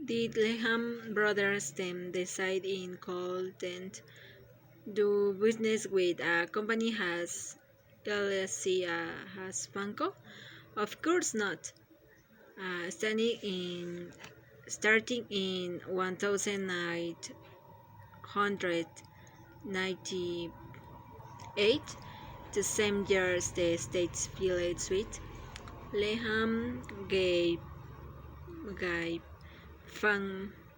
The Leham brothers then decide in content do business with a company has LLC has Banco? Of course not. Starting in 1998, the same year the state's affiliate suite, Leham gave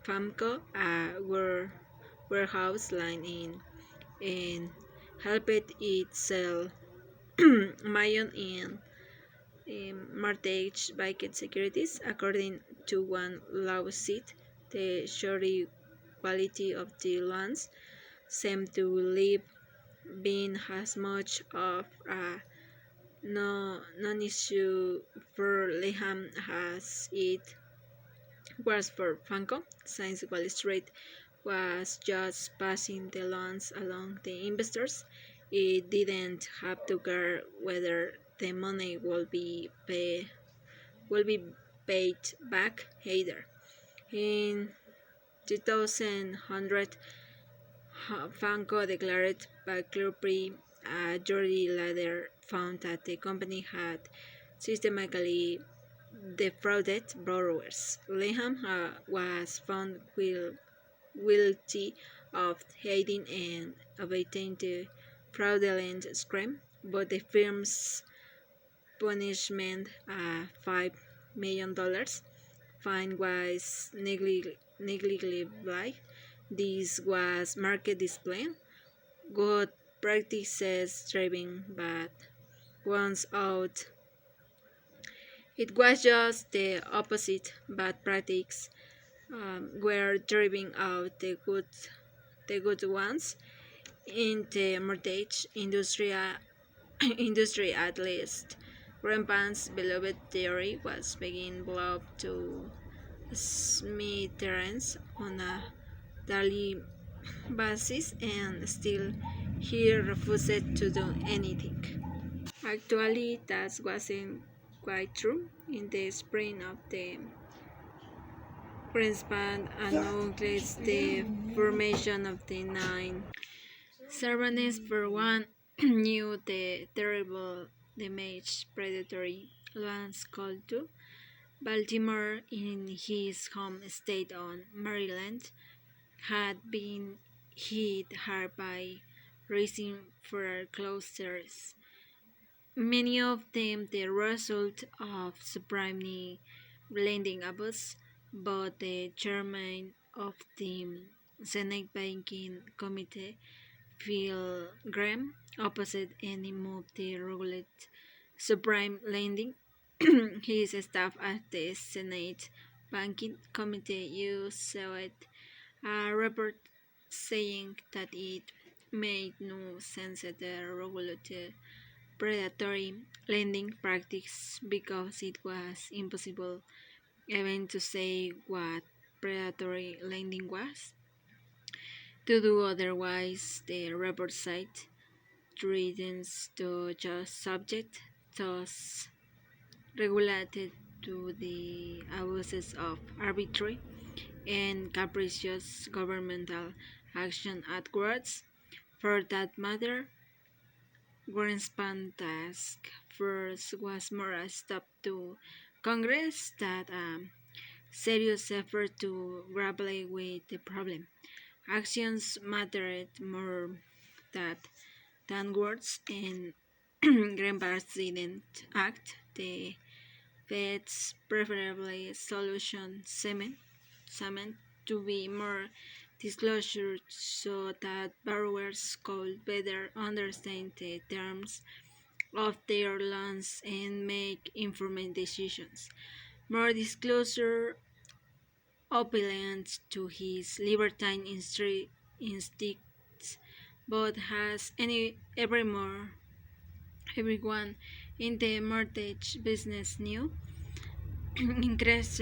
Famco a warehouse line and helped it sell million in mortgage-backed securities. According to one lawsuit, the surety quality of the loans seemed to leave being as much of a non-issue for Leham as it was for Franco, since Wall Street was just passing the loans along to investors. It didn't have to care whether the money will be paid back either. In 2000, Franco declared bankruptcy. A jury later found that the company had systematically defrauded borrowers. Leham was found guilty of aiding and abetting the fraudulent scheme, but the firm's punishment, $5 million fine, was negligible. This was market discipline, good practices driving bad ones out. It was just the opposite. Bad practices were driving out the good ones in the mortgage industry. Industry at least. Grandpa's beloved theory was being blown to smithereens on a daily basis, and still he refused to do anything. Actually, that wasn't quite true. In the spring of the Greenspan announced the formation of the nine Servanes for one knew the terrible damage predatory lands called to Baltimore in his home state on Maryland had been hit hard by rising foreclosures, many of them the result of subprime lending abuse, but the chairman of the Senate Banking Committee, Phil Graham, opposed any move to regulate subprime lending. His staff at the Senate Banking Committee used a report saying that it made no sense to regulate predatory lending practice because it was impossible even to say what predatory lending was. To do otherwise, the report cited threatens to just subject thus regulated to the abuses of arbitrary and capricious governmental action at words. For that matter, Greenspan's task force was more a stop to Congress than a serious effort to grapple with the problem. Actions mattered more than words, and Greenback didn't act. The Fed's preferably solution seemed to be more disclosure so that borrowers could better understand the terms of their loans and make informed decisions. More disclosure appealed to his libertine instincts, but has everyone in the mortgage business knew, increased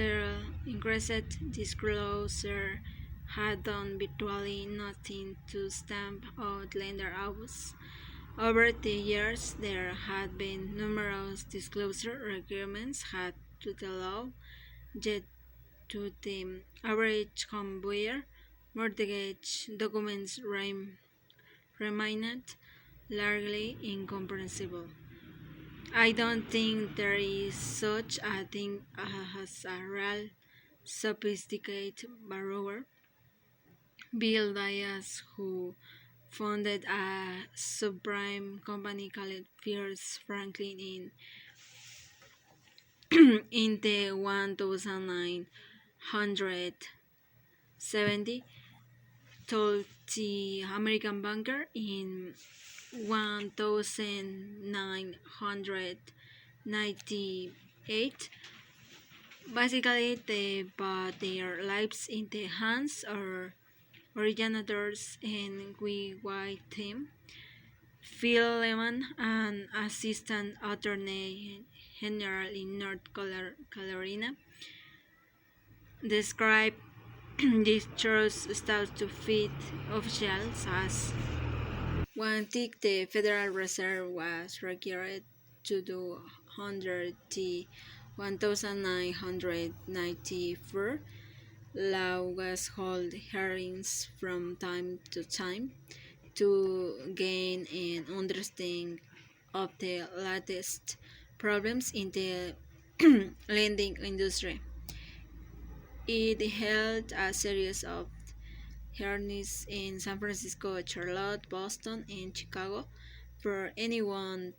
disclosure had done virtually nothing to stamp out lender abuse. Over the years, there had been numerous disclosure requirements had to the law, yet to the average home buyer, mortgage documents remained largely incomprehensible. I don't think there is such a thing as a real sophisticated borrower. Bill Diaz, who founded a subprime company called First Franklin in the 1970, told the American banker in 1998, basically they put their lives in the hands of originators, and we white team. Phil Lehman, an assistant attorney general in North Carolina, described this church starts to fit officials as one thing the Federal Reserve was required to do under the 1994 law was hold hearings from time to time to gain an understanding of the latest problems in the lending industry. It held a series of hearings in San Francisco, Charlotte, Boston, and Chicago for anyone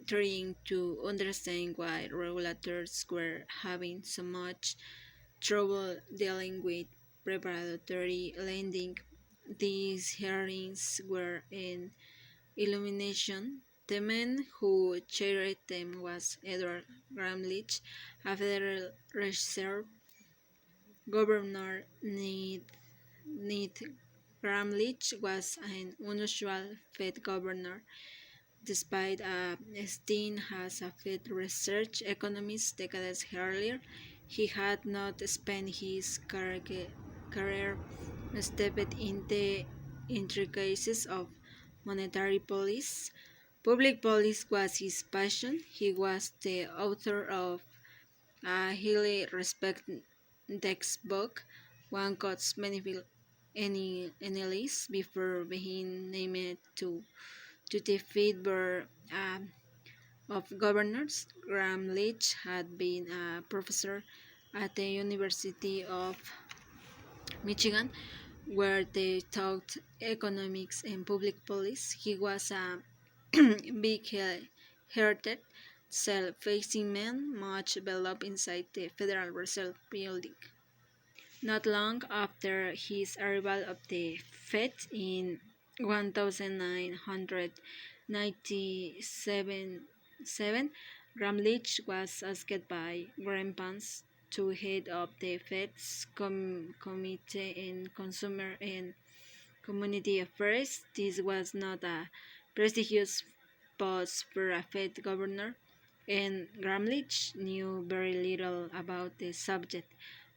trying to understand why regulators were having so much trouble dealing with preparatory lending. These hearings were an illumination. The man who chaired them was Edward Gramlich, a Federal Reserve governor. Ned Gramlich was an unusual Fed governor. Despite a stint as a Fed research economist decades earlier, he had not spent his career steeped in the intricacies of monetary policy. Public policy was his passion. He was the author of a highly respected textbook, One Cuts Many Analysts, before being named to the Fed Board of Governors. Gramlich had been a professor at the University of Michigan, where they taught economics and public policy. He was a big-hearted, self-facing man, much developed inside the Federal Reserve Building. Not long after his arrival at the Fed in 1997, Gramlich was asked by Graham Pence to head up the Fed's Committee on Consumer and Community Affairs. This was not a prestigious post for a Fed governor, and Gramlich knew very little about the subject,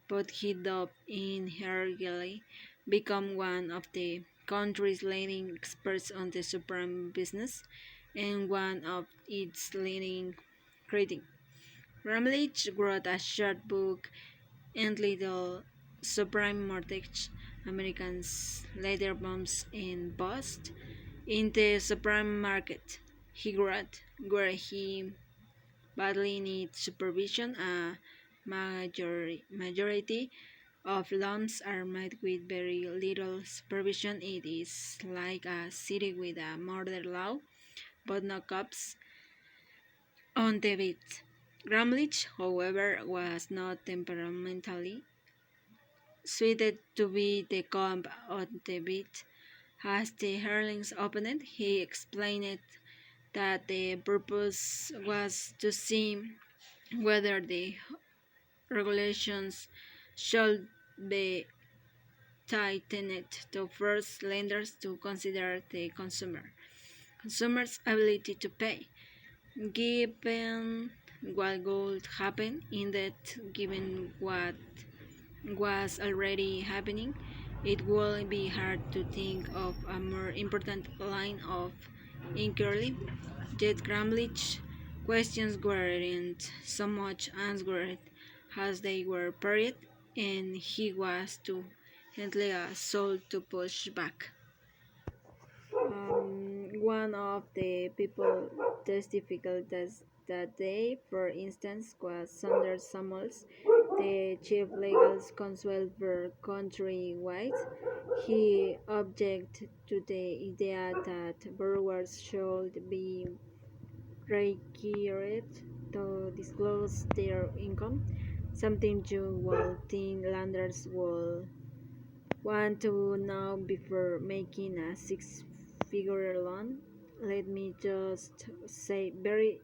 but he dove in hurriedly, become one of the country's leading experts on the subprime business and one of its leading critics. Gramlich wrote a short book entitled Subprime Mortgage: Americans' Later Bumps and Busts in the Subprime Market. He wrote, where he badly needs supervision. A majority of loans are made with very little supervision. It is like a city with a murder law, but no cops on the beat. Gramlich, however, was not temperamentally suited to be the cop on the beat. As the hearings opened, he explained that the purpose was to see whether the regulations should be tightened to force lenders to consider the consumer's ability to pay. Given what would happen, indeed, given what was already happening, it would be hard to think of a more important line of inquiry. Yet Gramlich's questions weren't so much answered as they were parried. and he was too hardly a soul to push back. One of the people testified that day, for instance, was Saunders Samuels, the chief legal counsel for Countrywide. He objected to the idea that borrowers should be required to disclose their income, something you would think lenders will want to know before making a six-figure loan. Let me just say very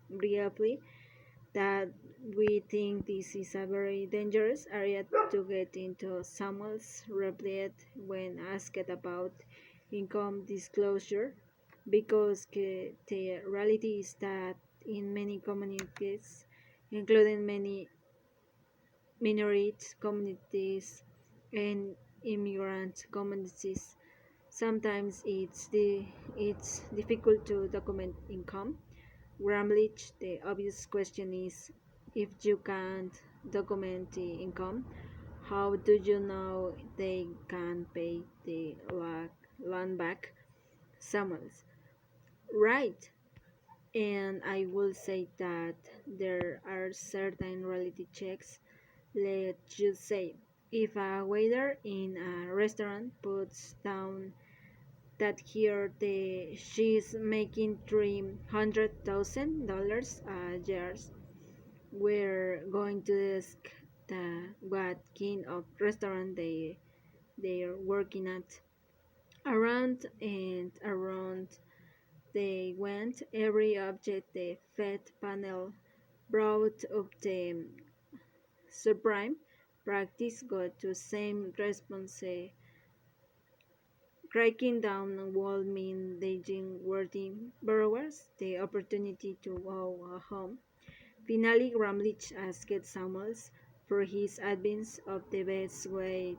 briefly that we think this is a very dangerous area to get into. Samuels replied when asked about income disclosure, because the reality is that in many communities, including many minority communities and immigrant communities, sometimes it's difficult to document income. Gramlich, the obvious question is, if you can't document the income, how do you know they can pay the loan back? Samuels. Right. And I will say that there are certain reality checks. Let's just say, if a waiter in a restaurant puts down that here she's making $300,000 a year, we're going to ask what kind of restaurant they're working at. Around and around they went. Every object the Fed panel brought up the subprime practice got to same response. Cracking down would mean engaging worthy borrowers the opportunity to own a home. Finally, Gramlich asked Samuels for his advice of the best way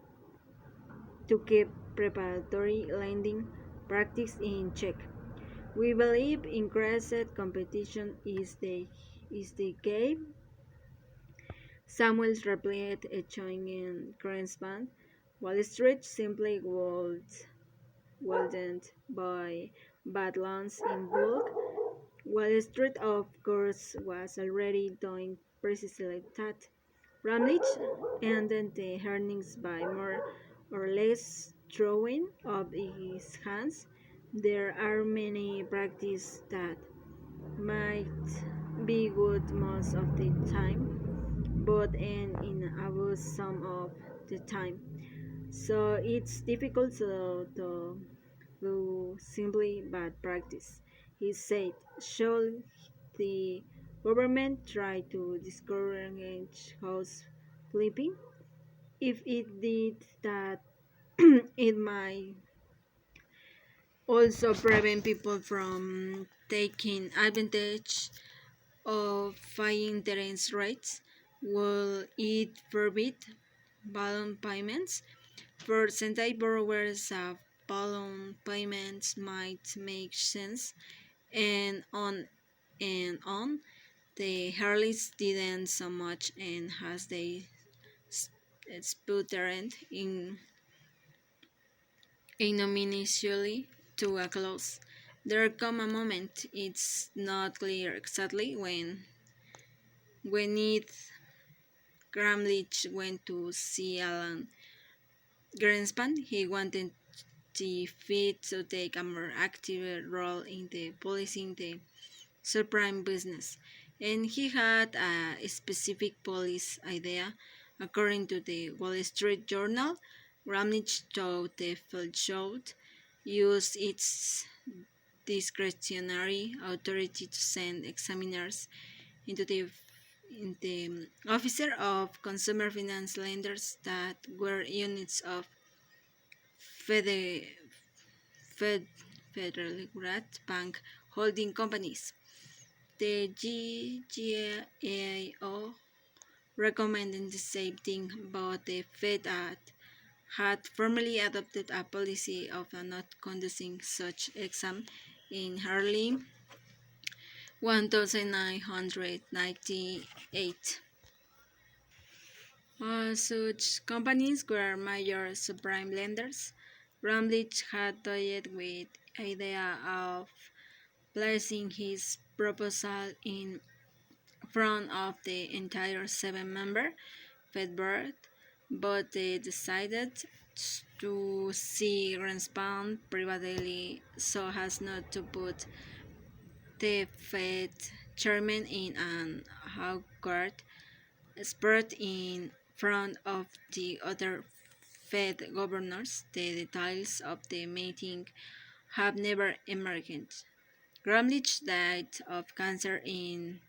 to keep preparatory lending practice in check. We believe increased competition is the key. Samuels replied, echoing in Greenspan. Wall Street simply wouldn't buy bad loans in bulk. Wall Street, of course, was already doing precisely that. Ramlich ended the earnings by more or less throwing up his hands. There are many practices that might be good most of the time, but end in abuse some of the time. So it's difficult to do simply bad practice. He said, should the government try to discourage house flipping? If it did that, it might also prevent people from taking advantage of high interest rates. Will it forbid balloon payments? For Sentai borrowers, balloon payments might make sense, and on. The Harleys didn't so much, and as they sputtered in ignominiously to a close. There come a moment, it's not clear exactly when it Gramlich went to see Alan Greenspan. He wanted the Fed to take a more active role in the policing the subprime business, and he had a specific police idea. According to the Wall Street Journal, Gramlich thought the Fed should use its discretionary authority to send examiners into the Officer of Consumer Finance lenders that were units of Fed, Fed, Federal Bank holding companies. The GAO recommended the same thing, but the Fed had formally adopted a policy of not conducting such exam in early 1998. Such companies were major subprime lenders. Ramlich had toyed with the idea of placing his proposal in front of the entire seven-member Fed board, but they decided to see Greenspan privately so as not to put the Fed chairman in an awkward spot in front of the other Fed governors. The details of the meeting have never emerged. Gramlich died of cancer in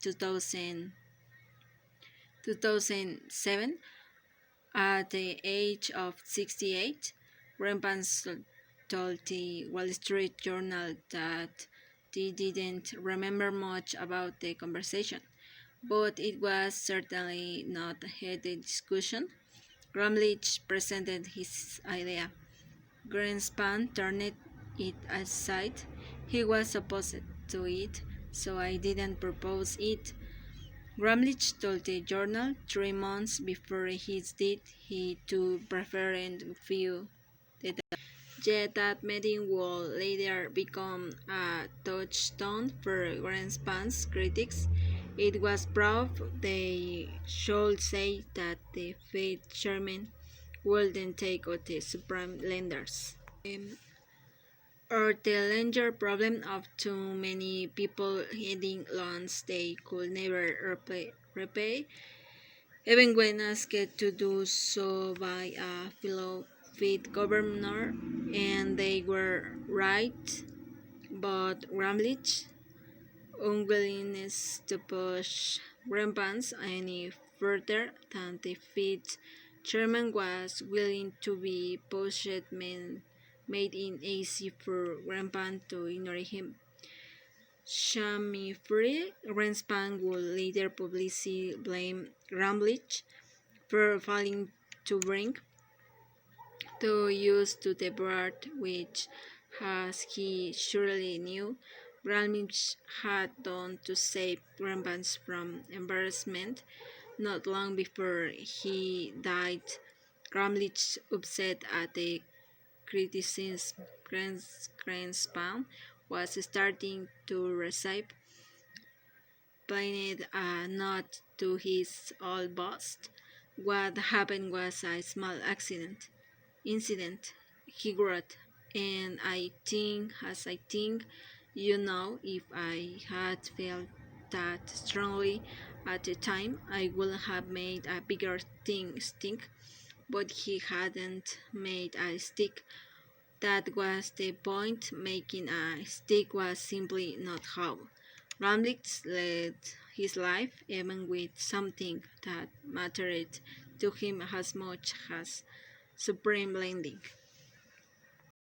2007 at the age of 68. Greenspan told the Wall Street Journal that he didn't remember much about the conversation, but it was certainly not a heated discussion. Gramlich presented his idea. Greenspan turned it aside. He was opposed to it, so I didn't propose it. Gramlich told the journal 3 months before his death he too preferred few details. Yet that meeting would later become a touchstone for Greenspan's critics. It was proved they should say that the Fed chairman wouldn't take out the supreme lenders. Or the lender problem of too many people heading loans they could never repay, even when asked to do so by a fellow Fed governor, and they were right. But Gramlich's unwillingness to push Greenspan any further than the Fed chairman was willing to be pushed made it easy for Greenspan to ignore him. Shame-free, Greenspan would later publicly blame Gramlich for failing to bring to use to the board, which, as he surely knew, Gramlich had done to save Greenspan from embarrassment. Not long before he died, Gramlich, upset at the criticism Greenspan was starting to receive, planned a nod to his old boss. What happened was a small incident, he wrote, and as I think you know, if I had felt that strongly at the time, I would have made a bigger thing stink, but he hadn't made a stick. That was the point. Making a stick was simply not how Ramlich led his life, even with something that mattered to him as much as supreme lending.